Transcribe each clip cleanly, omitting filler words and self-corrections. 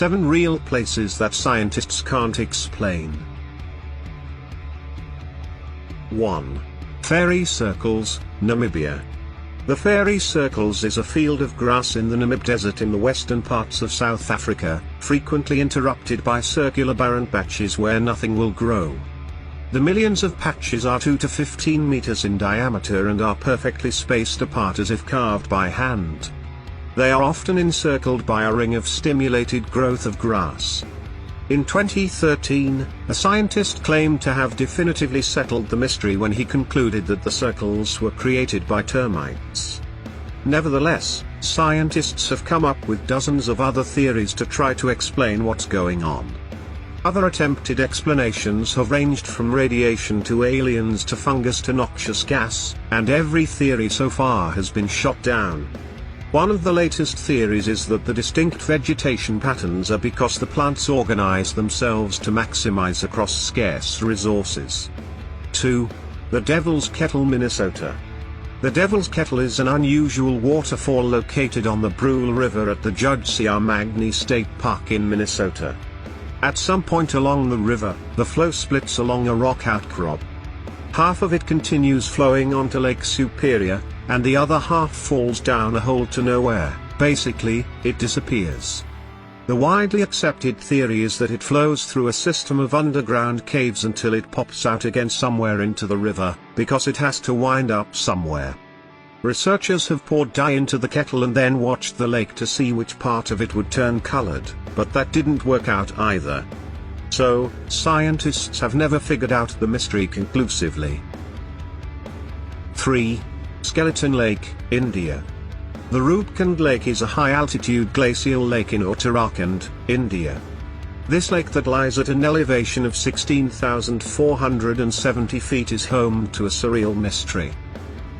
7 real places that scientists can't explain. 1. Fairy Circles, Namibia. The Fairy Circles is a field of grass in the Namib Desert in the western parts of South Africa, frequently interrupted by circular barren patches where nothing will grow. The millions of patches are 2 to 15 meters in diameter and are perfectly spaced apart as if carved by hand. They are often encircled by a ring of stimulated growth of grass. In 2013, a scientist claimed to have definitively settled the mystery when he concluded that the circles were created by termites. Nevertheless, scientists have come up with dozens of other theories to try to explain what's going on. Other attempted explanations have ranged from radiation to aliens to fungus to noxious gas, and every theory so far has been shot down. One of the latest theories is that the distinct vegetation patterns are because the plants organize themselves to maximize across scarce resources. 2. The Devil's Kettle, Minnesota. The Devil's Kettle is an unusual waterfall located on the Brule River at the Judge C.R. Magny State Park in Minnesota. At some point along the river, the flow splits along a rock outcrop. Half of it continues flowing onto Lake Superior, and the other half falls down a hole to nowhere. Basically, it disappears. The widely accepted theory is that it flows through a system of underground caves until it pops out again somewhere into the river, because it has to wind up somewhere. Researchers have poured dye into the kettle and then watched the lake to see which part of it would turn colored, but that didn't work out either. So, scientists have never figured out the mystery conclusively. 3. Skeleton Lake, India. The Rupkund Lake is a high-altitude glacial lake in Uttarakhand, India. This lake that lies at an elevation of 16,470 feet is home to a surreal mystery.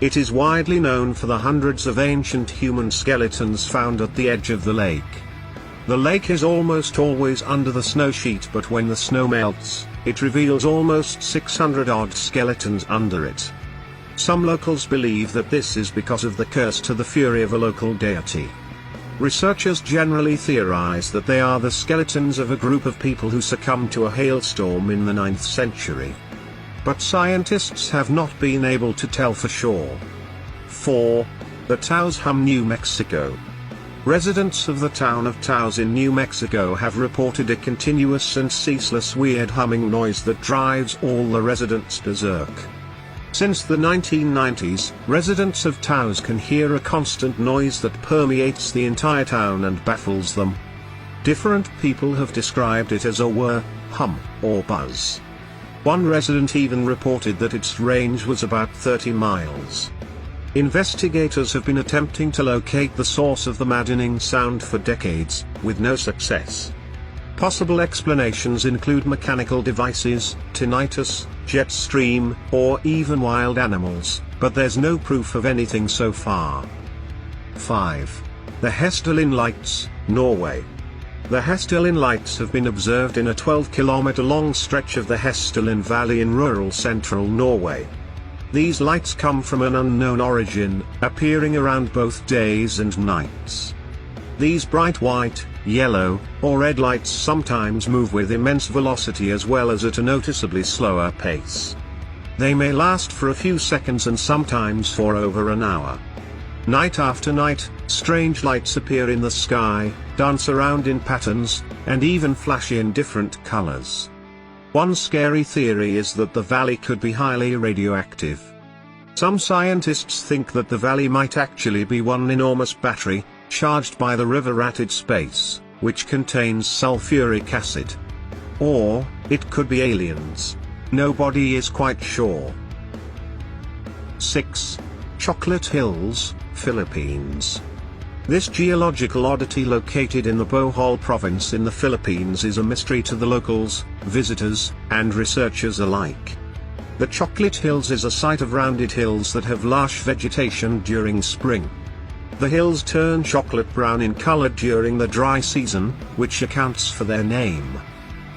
It is widely known for the hundreds of ancient human skeletons found at the edge of the lake. The lake is almost always under the snow sheet, but when the snow melts, it reveals almost 600-odd skeletons under it. Some locals believe that this is because of the curse to the fury of a local deity. Researchers generally theorize that they are the skeletons of a group of people who succumbed to a hailstorm in the 9th century. But scientists have not been able to tell for sure. 4. The Taos Hum, New Mexico. Residents of the town of Taos in New Mexico have reported a continuous and ceaseless weird humming noise that drives all the residents berserk. Since the 1990s, residents of Taos can hear a constant noise that permeates the entire town and baffles them. Different people have described it as a whir, hum, or buzz. One resident even reported that its range was about 30 miles. Investigators have been attempting to locate the source of the maddening sound for decades, with no success. Possible explanations include mechanical devices, tinnitus, jet stream, or even wild animals, but there's no proof of anything so far. 5. The Hesselin Lights, Norway. The Hesselin Lights have been observed in a 12-kilometer-long stretch of the Hesselin Valley in rural central Norway. These lights come from an unknown origin, appearing around both days and nights. These bright white, yellow, or red lights sometimes move with immense velocity as well as at a noticeably slower pace. They may last for a few seconds and sometimes for over an hour. Night after night, strange lights appear in the sky, dance around in patterns, and even flash in different colors. One scary theory is that the valley could be highly radioactive. Some scientists think that the valley might actually be one enormous battery, charged by the river at its base, which contains sulfuric acid. Or, it could be aliens. Nobody is quite sure. 6. Chocolate Hills, Philippines. This geological oddity located in the Bohol province in the Philippines is a mystery to the locals, visitors, and researchers alike. The Chocolate Hills is a site of rounded hills that have lush vegetation during spring. The hills turn chocolate brown in color during the dry season, which accounts for their name.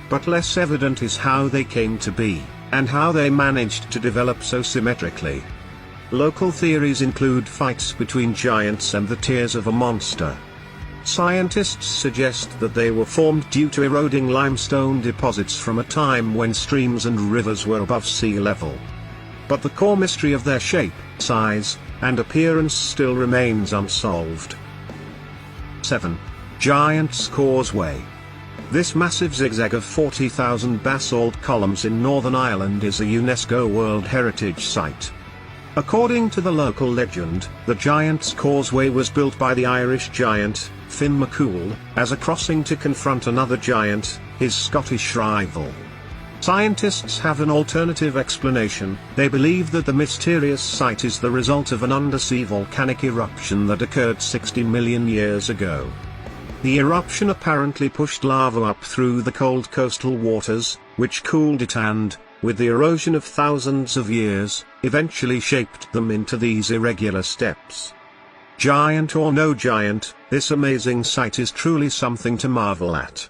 But less evident is how they came to be, and how they managed to develop so symmetrically. Local theories include fights between giants and the tears of a monster. Scientists suggest that they were formed due to eroding limestone deposits from a time when streams and rivers were above sea level. But the core mystery of their shape, size, and appearance still remains unsolved. 7. Giant's Causeway. This massive zigzag of 40,000 basalt columns in Northern Ireland is a UNESCO World Heritage Site. According to the local legend, the Giant's Causeway was built by the Irish giant, Finn McCool, as a crossing to confront another giant, his Scottish rival. Scientists have an alternative explanation. They believe that the mysterious site is the result of an undersea volcanic eruption that occurred 60 million years ago. The eruption apparently pushed lava up through the cold coastal waters, which cooled it and, with the erosion of thousands of years, eventually shaped them into these irregular steps. Giant or no giant, this amazing site is truly something to marvel at.